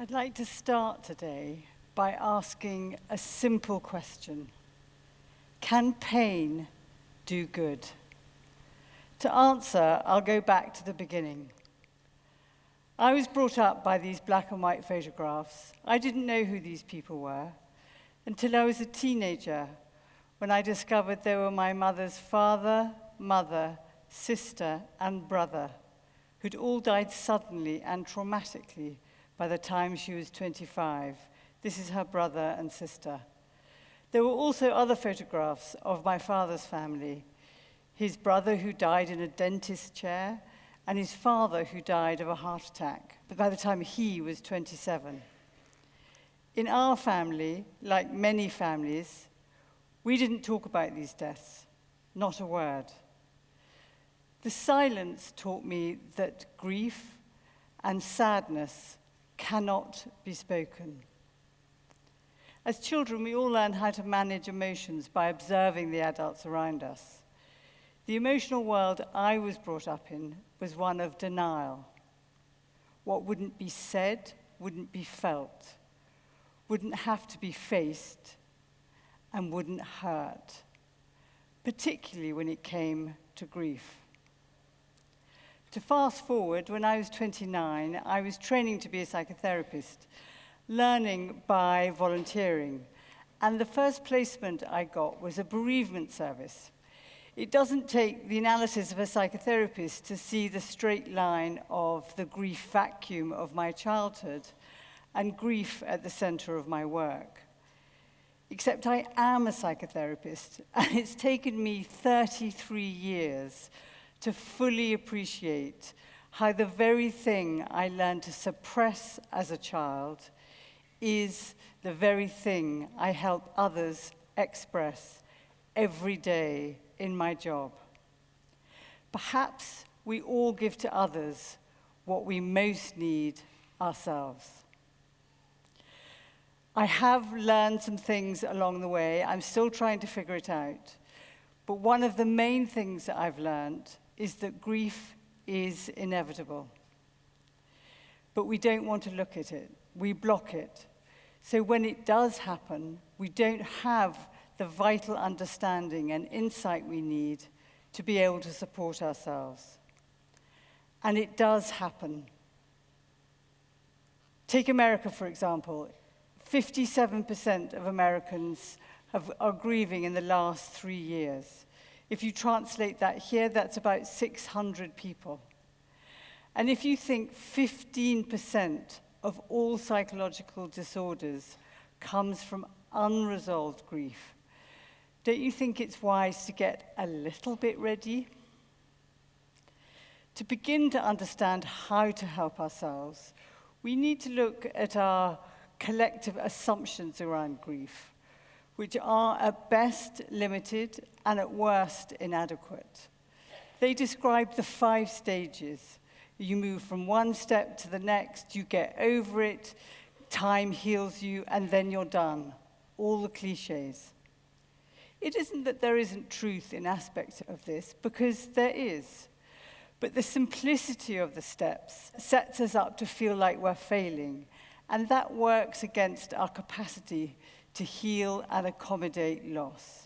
I'd like to start today by asking a simple question. Can pain do good? To answer, I'll go back to the beginning. I was brought up by these black and white photographs. I didn't know who these people were until I was a teenager, when I discovered they were my mother's father, mother, sister, and brother, who'd all died suddenly and traumatically by the time she was 25. This is her brother and sister. There were also other photographs of my father's family, his brother who died in a dentist's chair, and his father who died of a heart attack, but by the time he was 27. In our family, like many families, we didn't talk about these deaths, not a word. The silence taught me that grief and sadness cannot be spoken. As children, we all learn how to manage emotions by observing the adults around us. The emotional world I was brought up in was one of denial. What wouldn't be said wouldn't be felt, wouldn't have to be faced, and wouldn't hurt, particularly when it came to grief. To fast forward, when I was 29, I was training to be a psychotherapist, learning by volunteering, and the first placement I got was a bereavement service. It doesn't take the analysis of a psychotherapist to see the straight line of the grief vacuum of my childhood and grief at the center of my work. Except I am a psychotherapist, and it's taken me 33 years to fully appreciate how the very thing I learned to suppress as a child is the very thing I help others express every day in my job. Perhaps we all give to others what we most need ourselves. I have learned some things along the way. I'm still trying to figure it out. But one of the main things that I've learned is that grief is inevitable. But we don't want to look at it. We block it. So when it does happen, we don't have the vital understanding and insight we need to be able to support ourselves. And it does happen. Take America, for example. 57% of Americans are grieving in the last 3 years. If you translate that here, that's about 600 people. And if you think 15% of all psychological disorders comes from unresolved grief, don't you think it's wise to get a little bit ready? To begin to understand how to help ourselves, we need to look at our collective assumptions around grief, which are at best limited and at worst inadequate. They describe the 5 stages. You move from one step to the next, you get over it, time heals you, and then you're done. All the cliches. It isn't that there isn't truth in aspects of this, because there is. But the simplicity of the steps sets us up to feel like we're failing, and that works against our capacity to heal and accommodate loss.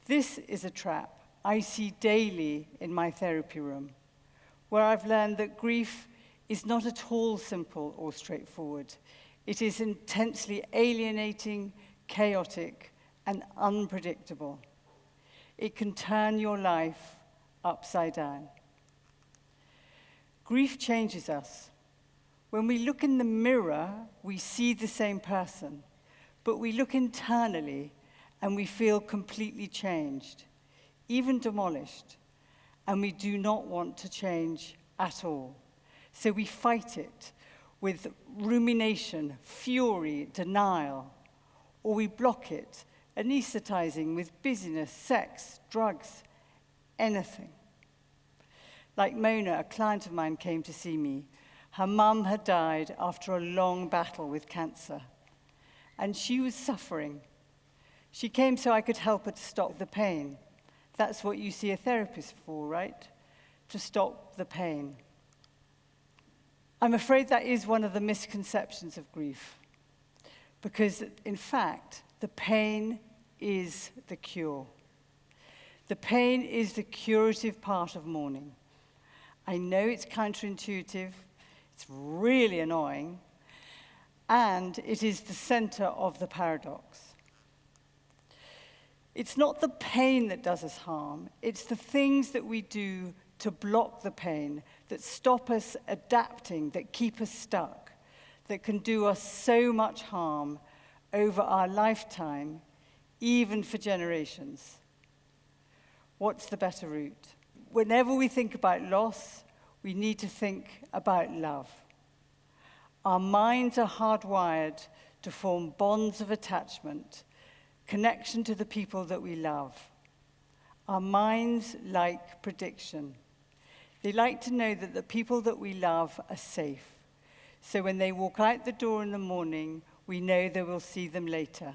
This is a trap I see daily in my therapy room, where I've learned that grief is not at all simple or straightforward. It is intensely alienating, chaotic, and unpredictable. It can turn your life upside down. Grief changes us. When we look in the mirror, we see the same person, but we look internally and we feel completely changed, even demolished, and we do not want to change at all. So we fight it with rumination, fury, denial, or we block it, anesthetizing with busyness, sex, drugs, anything. Like Mona, a client of mine came to see me. Her mum had died after a long battle with cancer, and she was suffering. She came so I could help her to stop the pain. That's what you see a therapist for, right? To stop the pain. I'm afraid that is one of the misconceptions of grief, because in fact, the pain is the cure. The pain is the curative part of mourning. I know it's counterintuitive, it's really annoying, and it is the center of the paradox. It's not the pain that does us harm, it's the things that we do to block the pain, that stop us adapting, that keep us stuck, that can do us so much harm over our lifetime, even for generations. What's the better route? Whenever we think about loss, we need to think about love. Our minds are hardwired to form bonds of attachment, connection to the people that we love. Our minds like prediction. They like to know that the people that we love are safe. So when they walk out the door in the morning, we know that we'll see them later.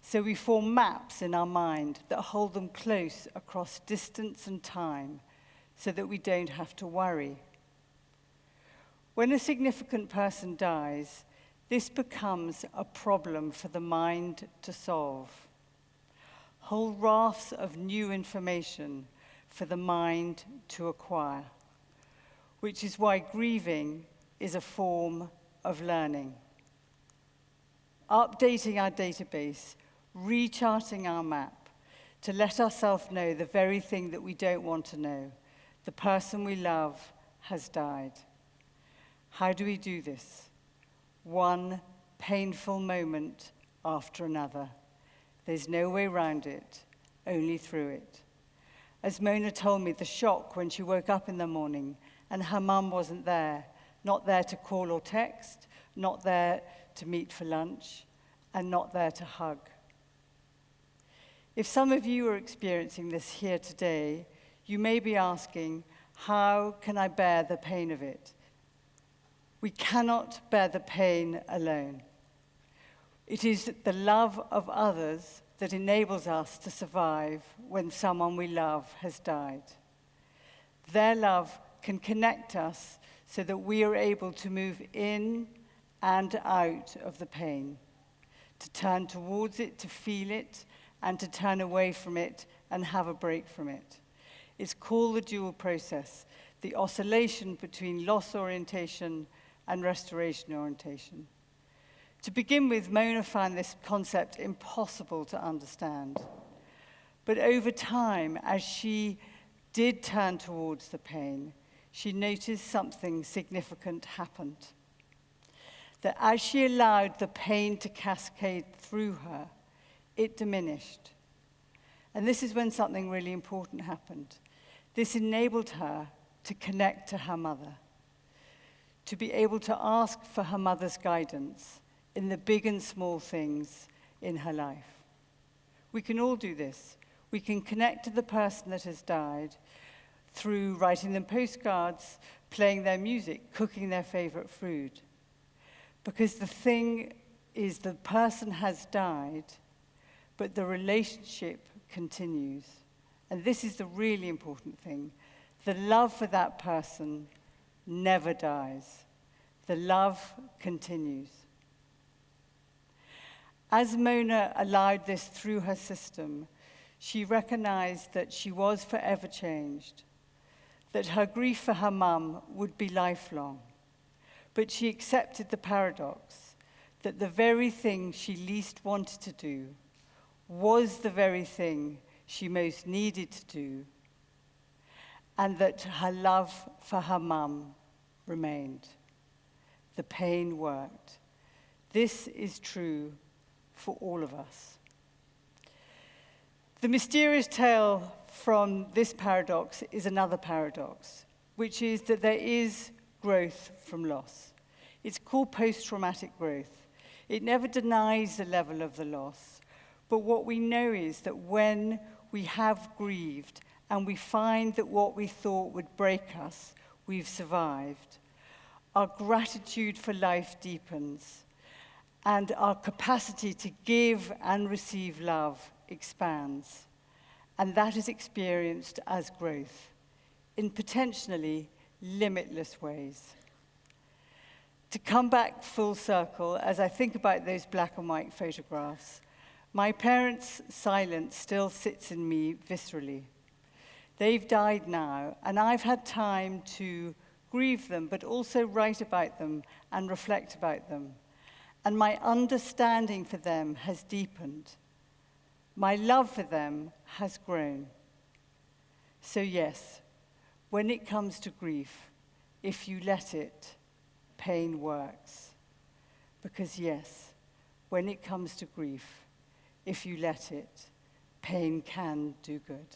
So we form maps in our mind that hold them close across distance and time so that we don't have to worry. When a significant person dies, this becomes a problem for the mind to solve. Whole rafts of new information for the mind to acquire, which is why grieving is a form of learning. Updating our database, recharting our map to let ourselves know the very thing that we don't want to know. The person we love has died. How do we do this? One painful moment after another. There's no way around it, only through it. As Mona told me, the shock when she woke up in the morning and her mum wasn't there, not there to call or text, not there to meet for lunch, and not there to hug. If some of you are experiencing this here today, you may be asking, how can I bear the pain of it? We cannot bear the pain alone. It is the love of others that enables us to survive when someone we love has died. Their love can connect us so that we are able to move in and out of the pain, to turn towards it, to feel it, and to turn away from it and have a break from it. It's called the dual process, the oscillation between loss orientation and restoration orientation. To begin with, Mona found this concept impossible to understand. But over time, as she did turn towards the pain, she noticed something significant happened. That as she allowed the pain to cascade through her, it diminished. And this is when something really important happened. This enabled her to connect to her mother, to be able to ask for her mother's guidance in the big and small things in her life. We can all do this. We can connect to the person that has died through writing them postcards, playing their music, cooking their favorite food. Because the thing is, the person has died, but the relationship continues. And this is the really important thing. The love for that person never dies. The love continues. As Mona allowed this through her system, she recognized that she was forever changed, that her grief for her mum would be lifelong. But she accepted the paradox that the very thing she least wanted to do was the very thing she most needed to do, and that her love for her mum remained. The pain worked. This is true for all of us. The mysterious tale from this paradox is another paradox, which is that there is growth from loss. It's called post-traumatic growth. It never denies the level of the loss, but what we know is that when we have grieved and we find that what we thought would break us, we've survived, our gratitude for life deepens, and our capacity to give and receive love expands. And that is experienced as growth in potentially limitless ways. To come back full circle, as I think about those black and white photographs, my parents' silence still sits in me viscerally. They've died now, and I've had time to grieve them, but also write about them and reflect about them. And my understanding for them has deepened. My love for them has grown. So yes, when it comes to grief, if you let it, pain works. Because yes, when it comes to grief, if you let it, pain can do good.